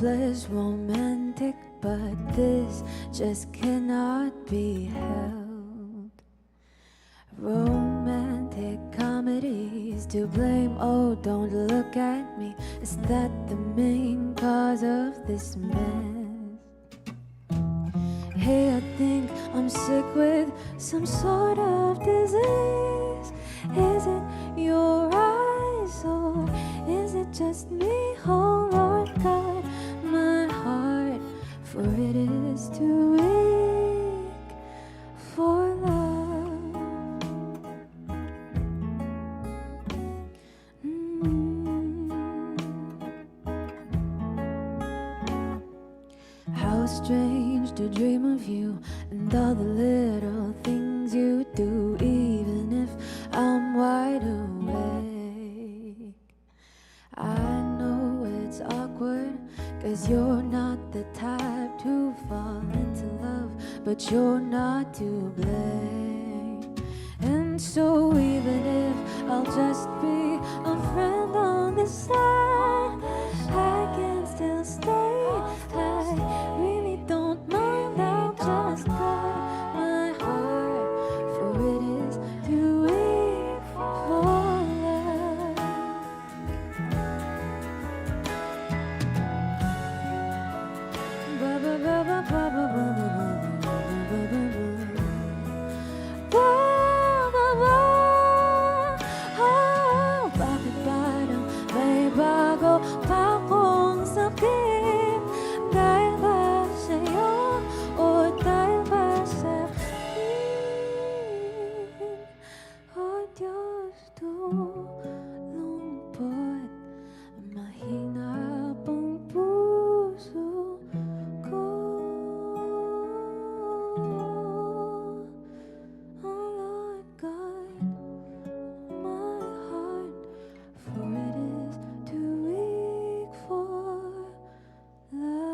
flesh romantic, but this just cannot be held. Romantic comedies to blame, oh don't look at me, is that the main cause of this mess? Hey, I think I'm sick with some sort of disease. Is it your eyes or is it just me? Oh Lord God, my heart, for it is too weak for love. How strange to dream of you and all the little things you do, even if I'm wide awake. I know it's awkward, 'cause you're not the type to fall into love, but you're not to blame. And so even if I'll just be a friend on this side, I can still stay. I really don't mind, I'll just cut my heart, for it is too weak for love. Ba ba ba ba ba ba ba ba ba ba ba. Bakit parang may bago pa akong sakit? Dahil ba sa'yo o dahil ba sa akin? O Diyos, tulong po't mahina pang puso ko. Oh Lord God, my heart, for it is too weak for love.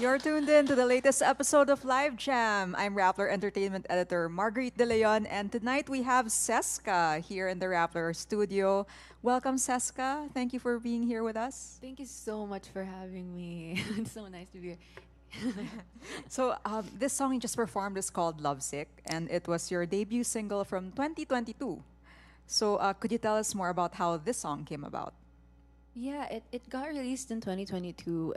You're tuned in to the latest episode of Live Jam. I'm Rappler Entertainment Editor Marguerite De Leon, and tonight we have CESCA here in the Rappler studio. Welcome, CESCA. Thank you for being here with us. Thank you so much for having me. It's so nice to be here. So, this song you just performed is called Lovesick, and it was your debut single from 2022. So, could you tell us more about how this song came about? Yeah, it got released in 2022,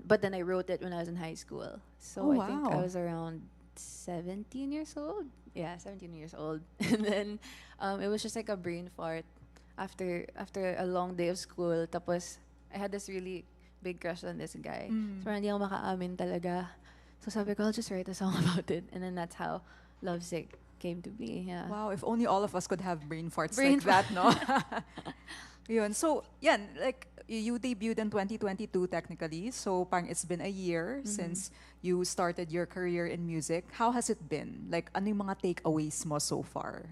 but then I wrote it when I was in high school. So Oh, I think I wow. was around 17 years old. Yeah, 17 years old. And then it was just like a brain fart after a long day of school. Tapos I had this really big crush on this guy. So parang hindi ako makaamin talaga. So sabi ko, I'll just write a song about it. And then that's how Lovesick came to be. Yeah. Wow, if only all of us could have brain farts Brain like that, no? Yun. So, yan, like, you debuted in 2022 technically. So, parang it's been a year since you started your career in music. How has it been? Like, ano yung mga takeaways mo so far?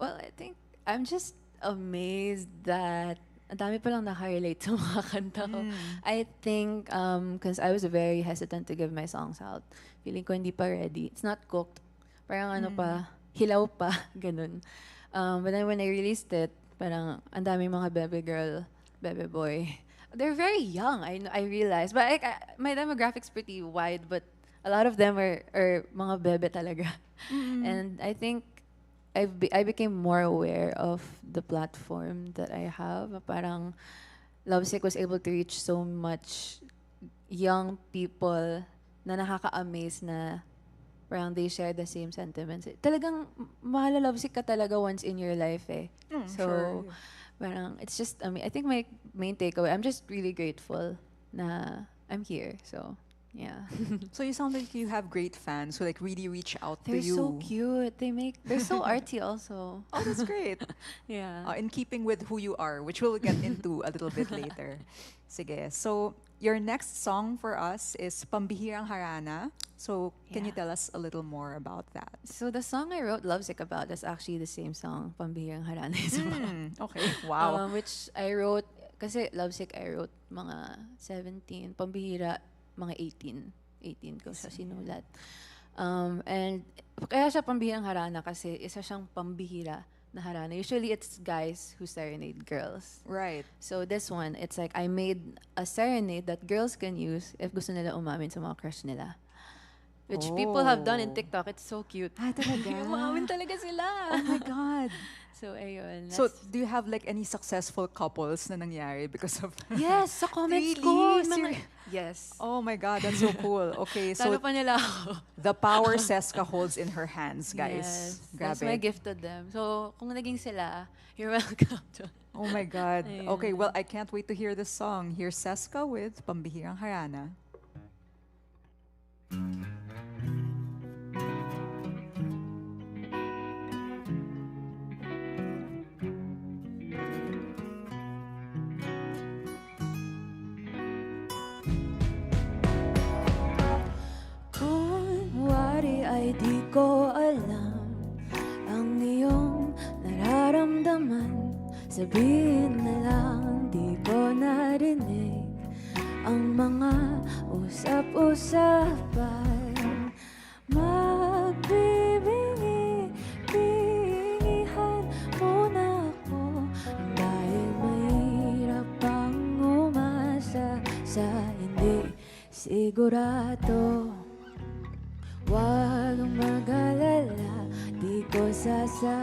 Well, I think I'm just amazed that ang dami palang nakarelate sa mga kanta ko. I think because I was very hesitant to give my songs out. Feeling ko hindi pa ready. It's not cooked. Parang ano pa, hilaw pa, ganun. But then when I released it, parang ang daming mga bebe girl, bebe boy. They're very young, I realized. But my demographic's pretty wide, but a lot of them are mga bebe talaga. And I think I became more aware of the platform that I have. Parang Lovesick was able to reach so much young people na nakaka-amaze na parang they share the same sentiments. Talagang mahalo-lovesick ka talaga once in your life eh. So, sure. parang it's just, I think my main takeaway, I'm just really grateful na I'm here. So, yeah. So you sound like you have great fans who like really reach out They're to you. so cute. They're so artsy also. Oh, that's great. Yeah. In keeping with who you are, which we'll get into a little bit later. Sige. So your next song for us is Pambihirang Harana. So can you Yeah. tell us a little more about that? So the song I wrote Lovesick about is actually the same song Pambihirang Harana is about. Okay. Wow. Which I wrote, kasi Lovesick I wrote mga 17, Pambihira mga 18. 18 ko siya sinulat. And kaya siya pambihirang harana kasi isa siyang pambihira na harana. Usually it's guys who serenade girls. Right. So this one, it's like I made a serenade that girls can use if gusto nila umamin sa mga crush nila. Which people have done in Oh. TikTok. It's so cute. Ah, talaga? Umamin talaga sila. Oh my God. So, ayun. So, do you have like any successful couples na nangyari because of... yes, sa comments Really? ko. Yes. Oh my God, that's so cool. Okay, so Talo pa nila ako. the power CESCA holds in her hands, guys. Yes. That's Grabe. my gift to them. So, kung naging sila, you're welcome to. Oh my God. Ayun. Okay, well, I can't wait to hear this song. Here's CESCA with Pambihirang Harana. Kunwari ay di ko alam ang iyong nararamdaman. Sabihin na lang di ko narinig ang mga usap-usapan. Magbibingi-bingihan muna ako dahil mahirap pang umasa sa hindi sigurado. Huwag mag-alala, di ko sasabihin.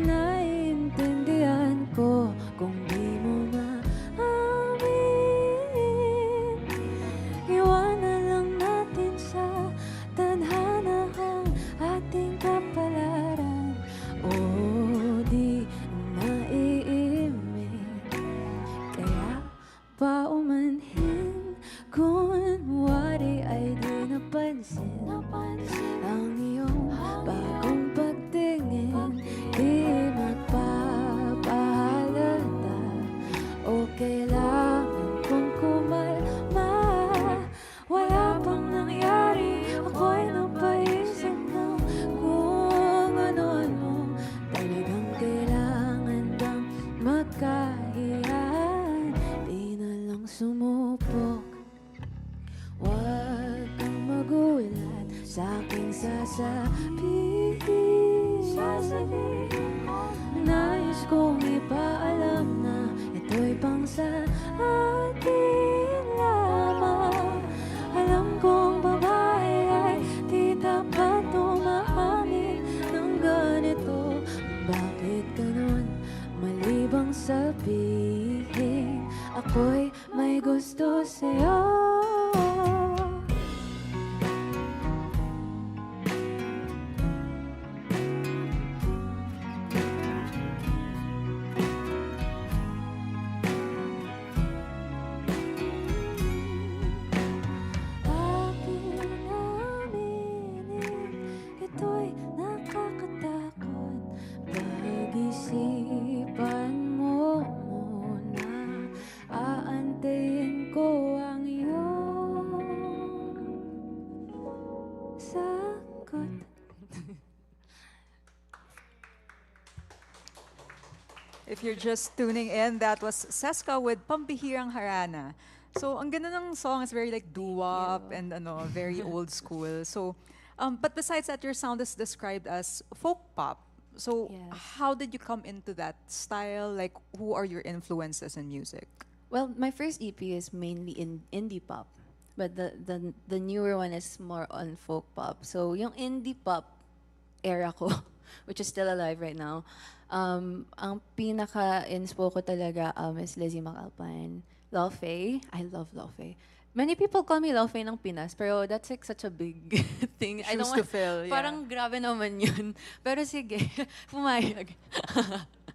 Naiintindihan ko kung di mo maamin. Iwanan lang natin sa tadhana ang ating kapalaran. O di naiimig, kaya paumanhin. Kunwari ay di napansin ang iyong bagong pagtingin. Di magpapahalata o kailangan kong kumalma. Wala pang nangyari, ako'y napaisip na kung ano-ano. Talagang kailangan bang magkahiyan? Di na lang sumupok. Huwag kang magulat sa aking sasabihin. Nais kong ipaalam na ito'y pang sa atin lamang. Alam kong babae ay di dapat umaamin ng ganito. Bakit ganon? Mali bang sabihin ako'y may gusto sa'yo? Pag-isipan mo muna, aantayin ko ang iyong sagot. If you're just tuning in, that was CESCA with Pambihirang Harana. So, ang ganda ng song is very like doo-wop and very old school. So, but besides that, your sound is described as folk pop. So, Yes. how did you come into that style? Like, who are your influences in music? Well, my first EP is mainly in indie pop, but the newer one is more on folk pop. So yung indie pop era ko, which is still alive right now, ang pinaka-inspo ko talaga is Lizzie McAlpine, Lovesick. I love Lovesick. Many people call me Lovesick ng Pinas, pero that's like such a big thing. I don't Shoes to fill, yeah. Parang grabe naman yun. Pero sige, pumayag.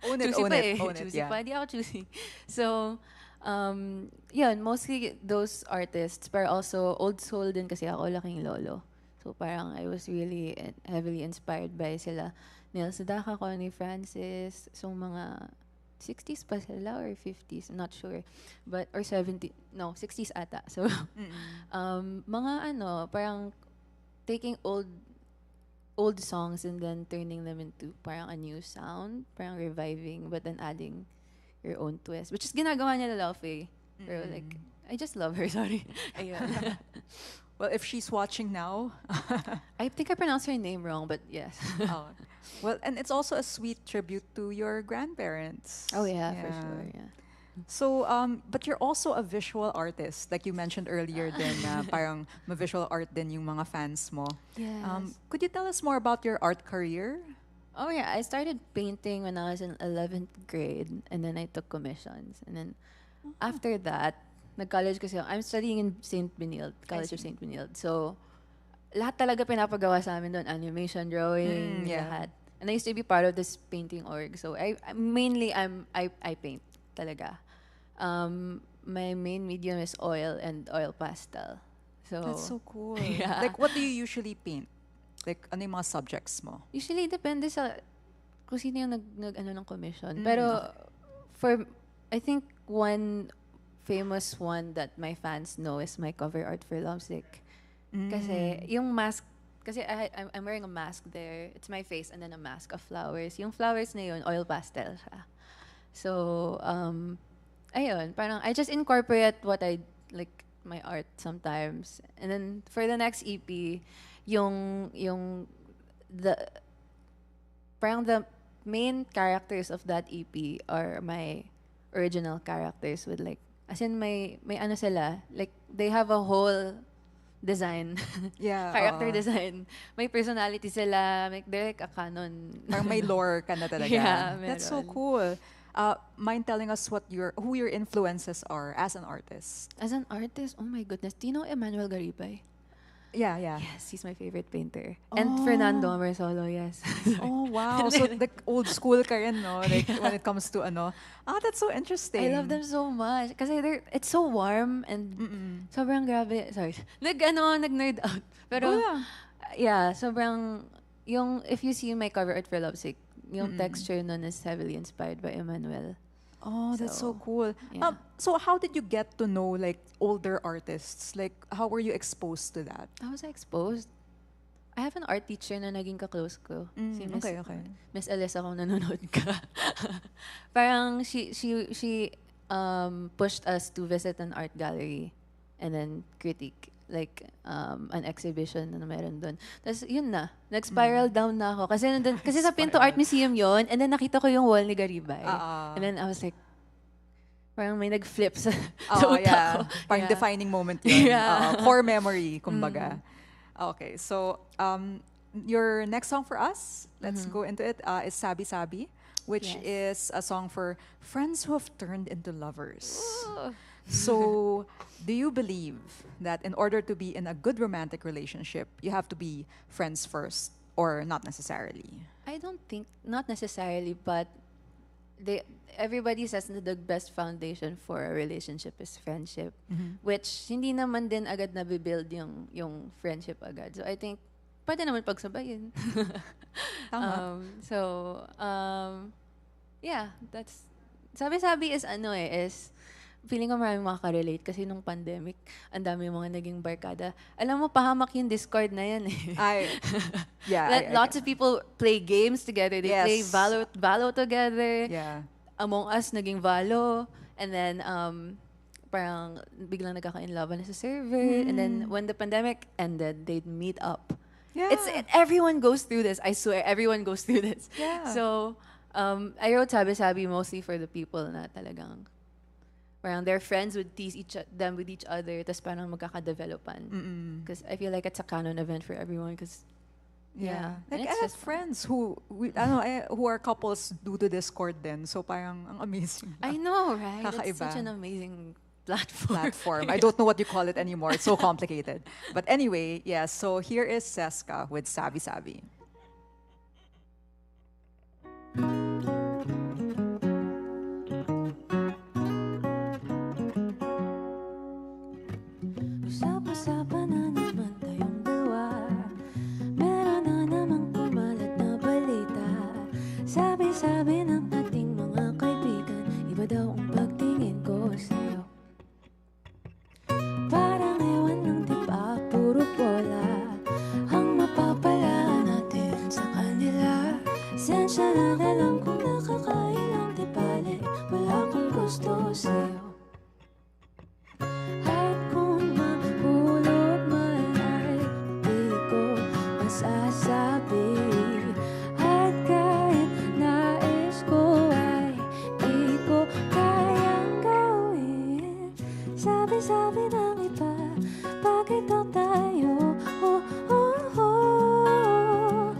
Own it, Choosy own pa it, eh. own it, Choosy yeah. pa, di ako choosy. So, yun, mostly those artists, pero also old soul din kasi ako, laking lolo. So parang I was really heavily inspired by sila. Neil Sedaka, Connie Francis, so mga 60s pa sila or 50s, I'm not sure. But, or 70, no, 60s ata. So, mga parang taking old songs and then turning them into parang a new sound, parang reviving, but then adding your own twist, which is ginagawa niya Lovesick. Pero like, I just love her, sorry. Ayun. Well, if she's watching now, I think I pronounced her name wrong, but yes. oh. Well, and it's also a sweet tribute to your grandparents. Oh yeah, for sure, yeah. So, but you're also a visual artist, like you mentioned earlier. Then, parang ma-visual art din yung mga fans mo. Yes. Could you tell us more about your art career? Oh yeah, I started painting when I was in 11th grade, and then I took commissions, and then after that, nag-college kasi ako. I'm studying in St. Benilde, College of St. Benilde. So, lahat talaga pinapagawa sa amin doon, animation, drawing, lahat. And I used to be part of this painting org. So, I paint talaga. My main medium is oil and oil pastel. So, That's so cool. Yeah. Like, what do you usually paint? Like, ano yung mga subjects mo? Usually, depende sa kung sino yung nag ng commission. Pero, I think one famous one that my fans know is my cover art for Lovesick. Kasi, yung mask, kasi I'm wearing a mask there. It's my face and then a mask of flowers. Yung flowers na yun, oil pastel siya. So, ayun, parang I just incorporate what I, like, my art sometimes. And then, for the next EP, parang the main characters of that EP are my original characters with like, as in may ano sila, like they have a whole design. Yeah. Character design. May personality sila, they're like a canon. Parang may lore ka na talaga. Yeah, That's so meron. cool. Mind telling us who your influences are as an artist? As an artist, oh my goodness, do you know Emmanuel Garibay? Yeah, yeah. Yes, he's my favorite painter. And Fernando Marsolo, yes. Oh, wow. So, like, old school ka rin, no? Like, when it comes to ano. That's so interesting. I love them so much. Kasi it's so warm and sobrang grabe. Sorry. Nag-nerd out. Pero, yeah, sobrang, if you see my cover art for Lovesick, yung texture nun is heavily inspired by Emmanuel. Oh, that's so cool. Yeah. So how did you get to know like older artists? Like, how were you exposed to that? How was I exposed? I have an art teacher na naging ka-close ko. Si Miss, Okay. Miss Alyssa, kung nanonood ka. Parang she pushed us to visit an art gallery and then critique like an exhibition na meron doon. Tapos yun na, nag-spiral down na ako. Kasi sa Pinto Art Museum yon, and then nakita ko yung wall ni Garibay. And then I was like, parang may nag-flip sa utak ko. Parang defining moment yun. Yeah. Core memory, kumbaga. Okay, so your next song for us, let's go into it, is Sabi-sabi, which is a song for friends who have turned into lovers. Ooh. So, do you believe that in order to be in a good romantic relationship, you have to be friends first, or not necessarily? I don't think, not necessarily, but everybody says that the best foundation for a relationship is friendship, which hindi naman din agad nabibuild yung friendship agad. So I think, pwede naman pagsabayin. Tama. Yeah, that's, sabi-sabi is feeling ko maraming makaka-relate kasi nung pandemic, ang dami mga naging barkada. Alam mo, pahamak yung Discord na yan eh. Lots of people play games together. They play Valo together. Yeah. Among Us naging Valo. And then, parang biglang nagkaka-inlove na sa server. And then, when the pandemic ended, they'd meet up. Yeah. Everyone goes through this. I swear, everyone goes through this. Yeah. So, I wrote Sabi-sabi mostly for the people na talagang parang their friends would tease them with each other, tapos parang magkaka-developan. Because I feel like it's a canon event for everyone. Because like I have friends who are couples due to Discord then. So parang ang amazing. I know, right? Kakaiba. It's such an amazing platform. I don't know what you call it anymore. It's so complicated. But anyway, so here is CESCA with Sabi-sabi. Usap-usapan na naman tayong dalawa. Meron na namang kumalat na balita. Sabi-sabi ng ating mga kaibigan, iba daw ang pagtingin ko sa'yo. Parang ewan ng tipa, puro bola ang mapapala natin sa kanila. Sensya na lang Sabi-sabi ng iba, bakit daw tayo? Oh, oh, oh.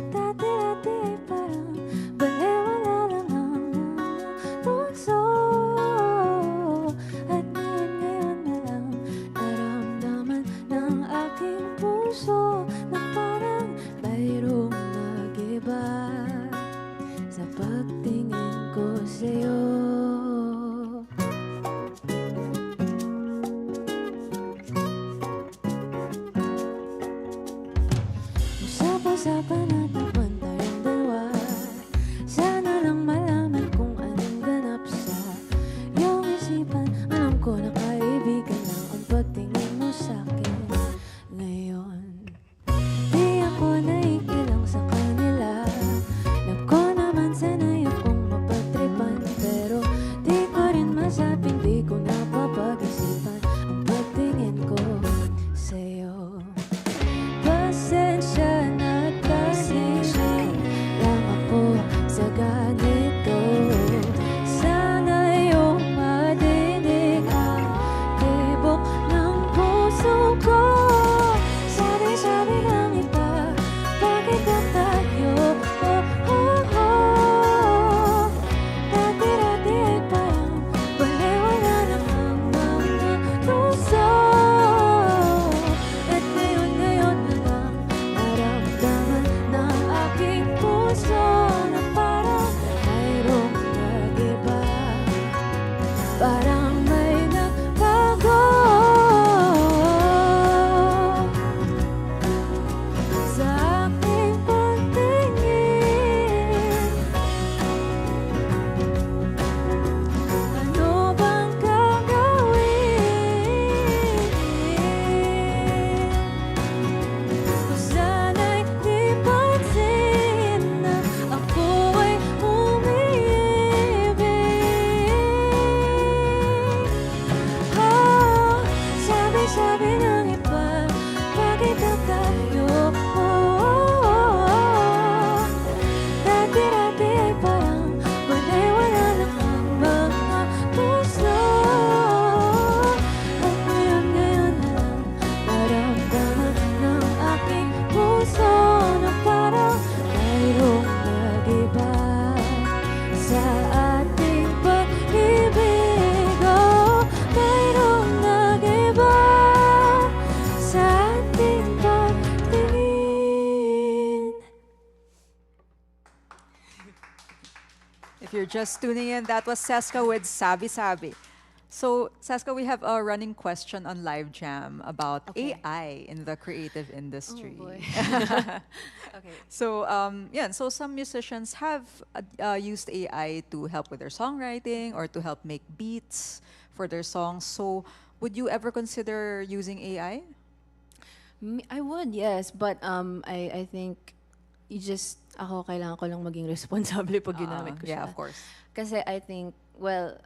Dati-dati ay parang balewala lang ang puso. At ngayon na lang naramdaman ng aking puso na parang mayroong nag-iba sa pagtingin ko sa'yo. Usapan at naman tayong dalawa. Sana lang malaman kung anong ganap sa iyong isipan. Alam ko na kaibigan lang ang pagtingin mo sa'kin ngayon. Di ako naiilang sa kanila. Alam ko naman sanay akong mapagtripan, pero di ko rin masabing di ko napapag-isipan ang pagtingin ko sa'yo. Pasensya na lang ako sa ganito. Sana iyong madinig ang tibok ng puso ko. Sabi-sabi ng iba, bakit ba tayo? Oh, oh, oh. Dati-dati ay parang balewala lang ang mga puso. At ngayon na lang naramdaman ng aking puso na parang mayroong nag-iba, parang may nagbago sa aking pagtingin. Ano bang gagawin? Sana'y di pansin na ako ay umiibig. Oh, sabi-sabi ng iba, bakit daw tayo? Oh, oh, oh. Dati-dati ay parang balewala lang ang mga puso. At ngayon na lang naramdaman ng aking puso na parang mayroong nag-iba sa ating pag-ibig. Oh, mayroong nag-iba sa ating pagtingin. If you're just tuning in, that was CESCA with Sabi-sabi. So, CESCA, we have a running question on Live Jam about Okay. AI in the creative industry. Oh boy. Okay. So, so some musicians have used AI to help with their songwriting or to help make beats for their songs. So, would you ever consider using AI? I would, yes, but I think ako kailangan ko lang maging responsable pag ginamit ko siya. Yeah, of course. Kasi I think, well,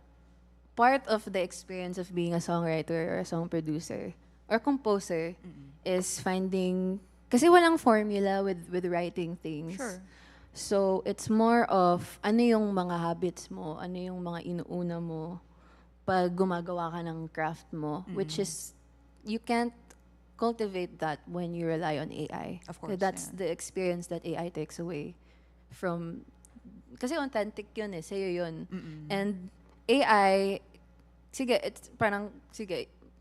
part of the experience of being a songwriter or a song producer or composer is finding, kasi walang formula with writing things. Sure. So, it's more of ano yung mga habits mo, ano yung mga inuuna mo pag gumagawa ka ng craft mo, which is, you can't cultivate that when you rely on AI. Of course, That's yeah. the experience that AI takes away from, kasi authentic yun eh, sa'yo yun. And AI,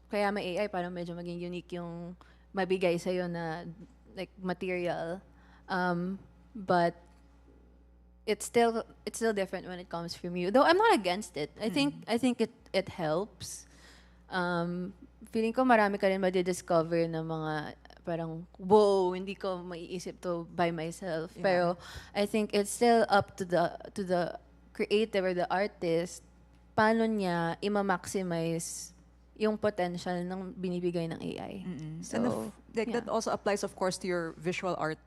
kaya may AI, parang medyo maging unique yung mabigay sa'yo na like material. But it's still different when it comes from you. Though I'm not against it. I think it helps. Feeling ko marami ka rin madidiscover na mga parang, wow, hindi ko maiisip to by myself. Yeah. Pero I think it's still up to the creative or the artist paano niya ima-maximize yung potential ng binibigay ng AI. So, And that also applies, of course, to your visual art.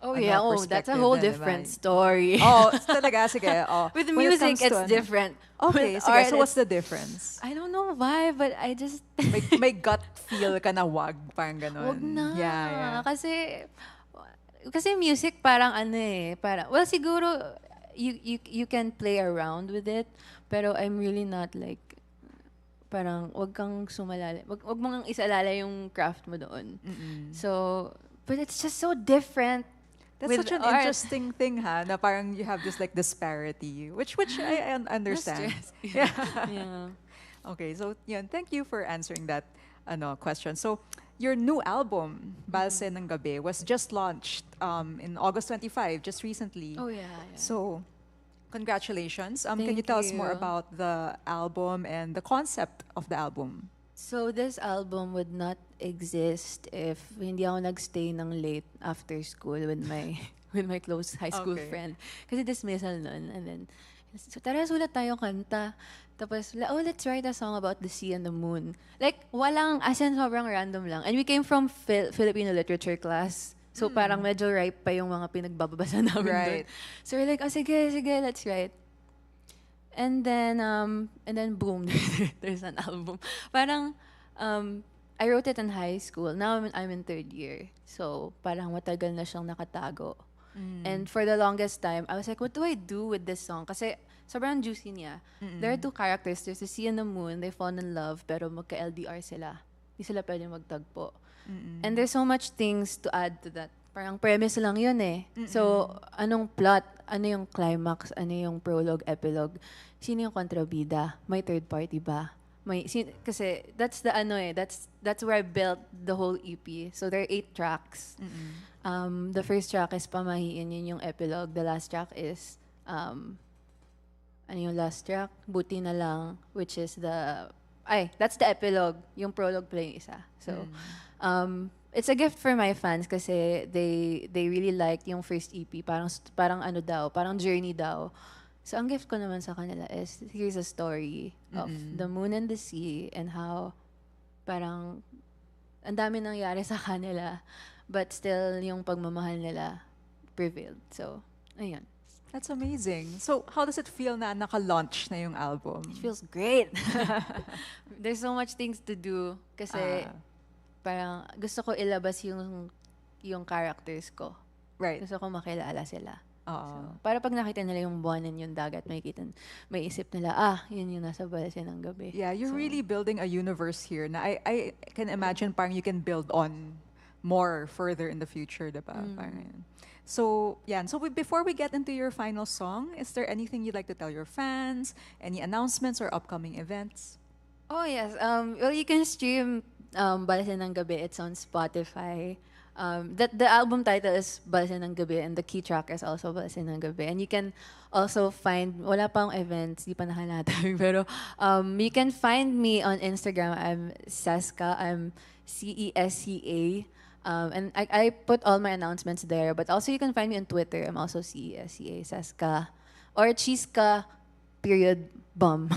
oh yeah, that's a perspective whole din, different diba? story. Oh, talaga, sige. Oh. With When it music, comes to it's different. Okay, With sige. art, So what's the difference? I don't know why, but I just... May gut feel ka na wag, parang ganun. Wag na. Yeah. Kasi music parang ano eh, parang, well, siguro, you can play around with it, pero I'm really not like, parang wag kang sumalala. Wag mong isalala yung craft mo doon. So, but it's just so different. That's with such an art. interesting thing, ha? Na parang you have this like disparity, which I understand. Stress. Yeah. Yeah. Okay, so yun, thank you for answering that question. So, your new album, Balse Ng Gabi, was just launched in August 25, just recently. Oh yeah. So, congratulations. Can you Thank tell us more you. about the album and the concept of the album? So this album would not exist if hindi ako nagstay ng late after school with my with my close high school Okay. friend. Kasi dismissal nun. And then, so tara, sulat tayo kanta. Tapos, let's write a song about the sea and the moon. Like, walang, as in sobrang random lang. And we came from Filipino literature class. So parang medyo ripe pa yung mga pinagbabasa namin Right. dun. So we're like, sige, let's write. And then boom, there's an album. Parang, I wrote it in high school. Now I'm in third year. So parang matagal na siyang nakatago. And for the longest time, I was like, what do I do with this song? Kasi sobrang juicy niya. There are two characters. There's the sea and the moon. They fall in love, pero magka-LDR sila. Hindi sila pwede magtagpo. And there's so much things to add to that. Parang premise lang yun eh. So, anong plot? Ano yung climax? Ano yung prologue, epilogue? Sino yung kontrabida? May third party ba? Kasi that's the that's where I built the whole EP. So there are 8 tracks. The first track is Pamahiin, yun yung epilogue. The last track is ano yung last track? Buti na lang, which is that's the epilogue. Yung prologue pala yung isa. So, it's a gift for my fans kasi they really liked yung first EP. Parang ano daw, parang journey daw. So, ang gift ko naman sa kanila is, here's a story of the moon and the sea and how parang ang dami nangyari sa kanila but still yung pagmamahal nila prevailed. So, ayun. That's amazing. So, how does it feel na naka-launch na yung album? It feels great. There's so much things to do kasi parang gusto ko ilabas yung characters ko. Right. Gusto ko makilala sila. Oo. So, para pag nakita nila yung buwanan, yung dagat, may isip nila, yun yung nasa Balse Ng Gabi. Yeah, you're So, really building a universe here na I can imagine parang you can build on more further in the future, diba? Parang yun. So, yeah. So before we get into your final song, is there anything you'd like to tell your fans? Any announcements or upcoming events? Oh, yes. Well, you can stream Balse Ng Gabi. It's on Spotify. The album title is Balse Ng Gabi and the key track is also Balse Ng Gabi. And you can also find, wala pang events, di pa nahanatag, pero you can find me on Instagram. I'm CESCA. I'm CESCA. And I put all my announcements there. But also you can find me on Twitter. I'm also CESCA, CESCA. Or CHISCA, _bum.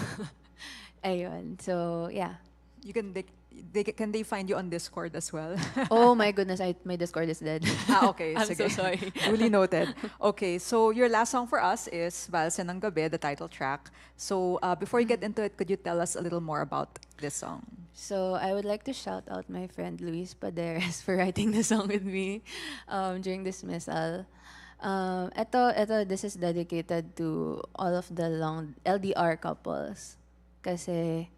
Ayun. So, yeah. You can can they find you on Discord as well? Oh my goodness, my Discord is dead. Okay. I'm sige. so sorry. Duly noted. Okay, so your last song for us is Balse Ng Gabi, the title track. So before you get into it, could you tell us a little more about this song? So I would like to shout out my friend Luis Paderes for writing the song with me during dismissal. This is dedicated to all of the long LDR couples. Kasi,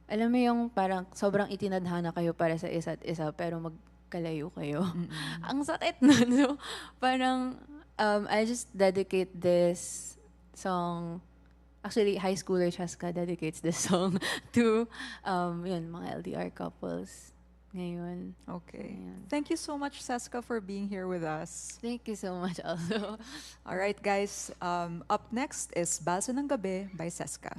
alam mo yung parang sobrang itinadhana kayo para sa isa't isa pero magkalayo kayo. Ang sakit nun. So, parang, I just dedicate this song. Actually, high schooler Chaska dedicates this song to mga LDR couples ngayon. Okay. Ayan. Thank you so much, CESCA, for being here with us. Thank you so much also. All right, guys. Up next is Balse Ng Gabi by CESCA.